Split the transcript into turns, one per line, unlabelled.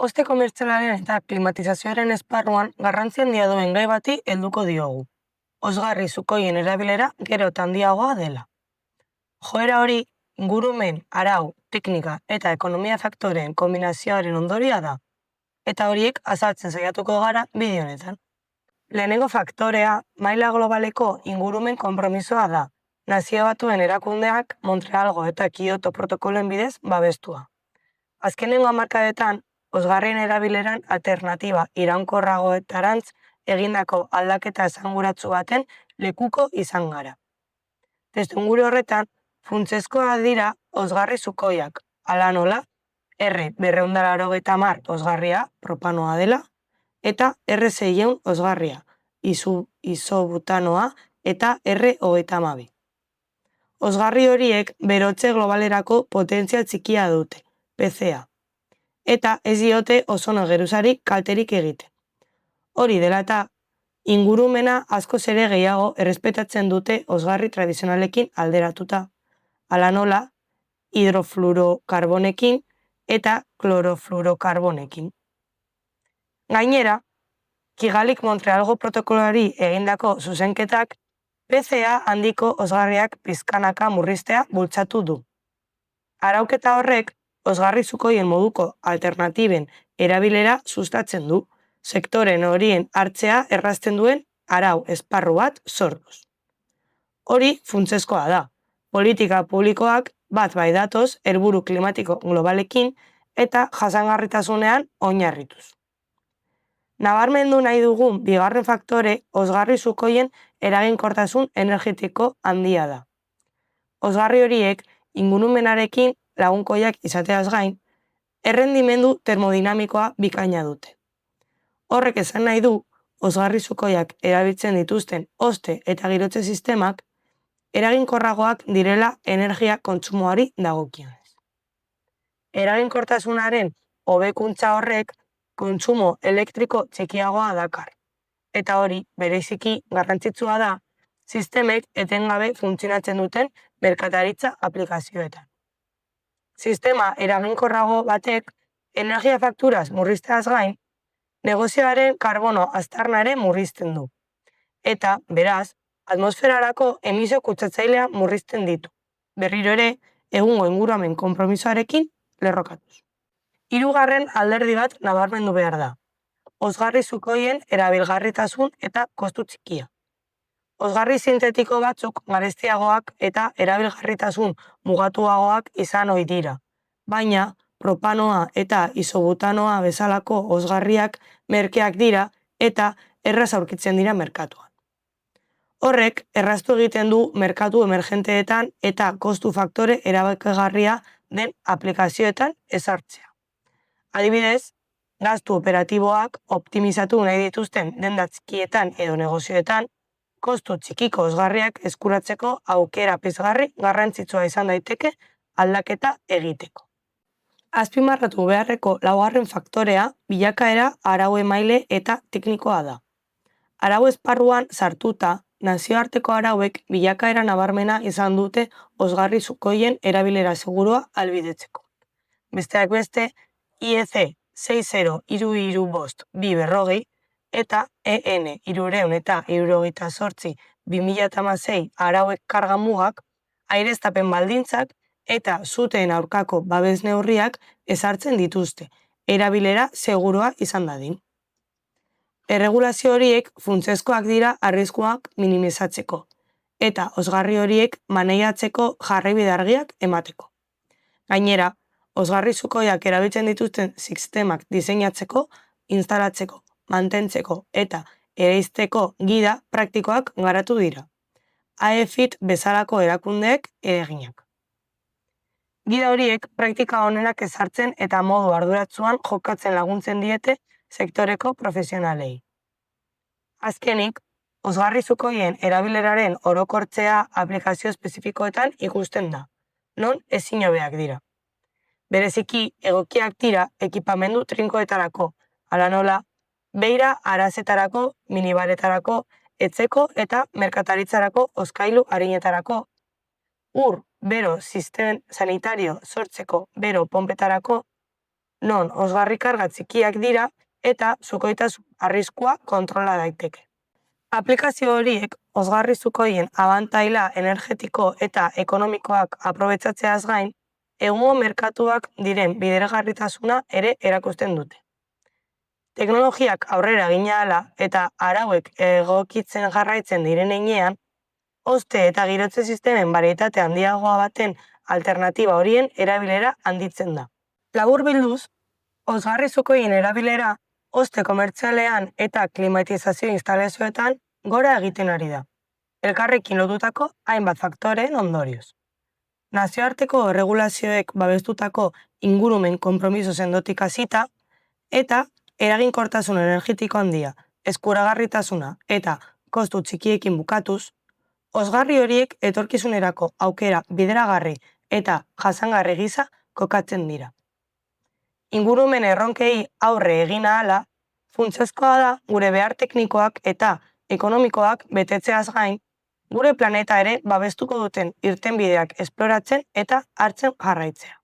Oste komertzialaren eta klimatizazioaren esparruan garrantzi handia duen gai bati helduko diogu. Osgarri sukoien erabilera gero eta handiagoa dela. Joera hori, ingurumen, arau, teknika eta ekonomia faktoreen kombinazioaren ondorioa da, eta horiek azaltzen saiatuko gara bideo honetan. Lehenengo faktorea maila globaleko ingurumen konpromisoa da, Nazio Batuen erakundeak Montrealgo eta Kyoto protokoloen bidez babestua. Azkenengo hamarkadetan, osgarrien erabileran alternatiba iraunkorragoetarantz egindako aldaketa esanguratsu baten lekuko izan gara. Testuinguru horretan, funtsezkoa dira osgarri sukoiak, hala nola, R280 osgarria propanoa dela, eta R600 osgarria, isobutanoa eta R32. Osgarri horiek berotze globalerako potentzia txikia dute, PCA, eta ez diote ozono geruzari kalterik egiten. Hori dela eta, ingurumena askoz ere gehiago errespetatzen dute osgarri tradizionalekin alderatuta, hala nola, hidrofluorokarbonekin eta klorofluorokarbonekin. Gainera, Kigalik Montrealgo protokoloari egindako zuzenketak PCA handiko osgarriak pizkanaka murriztea bultzatu du. Arauketa horrek, osgarri sukoien moduko alternatiben erabilera sustatzen du, sektoren horien hartzea errazten duen arau esparru bat sortuz. Hori funtsezkoa da, politika publikoak bat bai datoz helburu klimatiko globalekin eta jasangarritasunean oinarrituz. Nabarmendu nahi dugun bigarren faktore osgarri sukoien eraginkortasun energetiko handia da. Osgarri horiek ingurumenarekin lagunkoiak izateaz gain, errendimendu termodinamikoa bikaina dute. Horrek esan nahi du, osgarri sukoiak erabiltzen dituzten oste eta girotze sistemak eraginkorragoak direla energia kontsumoari dagokionez. Eraginkortasunaren hobekuntza horrek kontsumo elektriko txikiagoa dakar, eta hori bereziki garrantzitsua da sistemek etengabe funtzionatzen duten merkataritza aplikazioetan. Sistema eraginkorrago batek energia fakturaz murrizteaz gain, negozioaren karbono aztarna ere murrizten du. Eta, beraz, atmosferarako emisio kutsatzailea murrizten ditu. Berriro ere, egungo ingurumen konpromisoarekin lerrokatuz. Hirugarren alderdi bat nabarmendu behar da. Osgarri sukoien erabilgarritasun eta kostu txikia. Osgarri sintetiko batzuk garestiagoak eta erabilgarritasun mugatuagoak izan ohi dira, baina propanoa eta isobutanoa bezalako osgarriak merkeak dira eta erraz aurkitzen dira merkatuan. Horrek erraztu egiten du merkatu emergenteetan eta kostu faktore erabakigarria den aplikazioetan ezartzea. Adibidez, gastu operatiboak optimizatu nahi dituzten denda txikietan edo negozioetan, kostu txikiko osgarriak eskuratzeko aukera pizgarri garrantzitsua izan daiteke aldaketa egiteko. Azpimarratu beharreko laugarren faktorea bilakaera arau emaile eta teknikoa da. Arau esparruan sartuta, nazioarteko arauek bilakaera nabarmena izan dute osgarri sukoien erabilera segurua ahalbidetzeko. Besteak beste, IEC 60335-240 eta EN 378/2016 arauek karga mugak, aireztapen baldintzak eta suteen aurkako babes neurriak ezartzen dituzte, erabilera segurua izan dadin. Erregulazio horiek funtsezkoak dira arriskuak minimizatzeko, eta osgarri horiek maneiatzeko jarraibide argiak emateko. Gainera, osgarri sukoiak erabiltzen dituzten sistemak diseinatzeko, instalatzeko, mantentzeko eta ereizteko gida praktikoak garatu dira. AEFIT bezalako erakundeek eginak. Gida horiek praktika onenak ezartzen eta modu arduratsuan jokatzen laguntzen diete sektoreko profesionalei. Azkenik, osgarri sukoien erabileraren orokortzea aplikazio espezifikoetan ikusten da, non ezin hobeak dira. Bereziki, egokiak dira ekipamendu trinkoetarako, hala nola, beira arazetarako, minibaretarako, etxeko eta merkataritzarako hozkailu arinetarako, bero sistema sanitario sortzeko bero ponpetarako, non osgarri karga txikiak dira eta sukoitasun arriskua kontrola daiteke. Aplikazio horiek osgarri sukoien abantaila energetiko eta ekonomikoak aprobetxatzeaz gain, egungo merkatuak diren bideragarritasuna ere erakusten dute. Teknologiak aurrera egin ahala eta arauek egokitzen jarraitzen diren heinean, hoste eta girotze sistemen barietate handiagoa baten alternatiba horien erabilera handitzen da. Laburbilduz, osgarri sukoien erabilera hoste komertzialean eta klimatizazio instalazioetan gora egiten ari da, elkarrekin lotutako hainbat faktoreen ondorioz. Nazioarteko erregulazioek babestutako ingurumen konpromiso sendotik hasita eta eraginkortasun energetiko handia, eskuragarritasuna eta kostu txikiekin bukatuz, osgarri horiek etorkizunerako aukera bideragarri eta jasangarri gisa kokatzen dira. Ingurumen erronkei aurre egin ahala, funtsezkoa da gure behar teknikoak eta ekonomikoak betetzeaz gain, gure planeta ere babestuko duten irtenbideak esploratzen eta hartzen jarraitzea.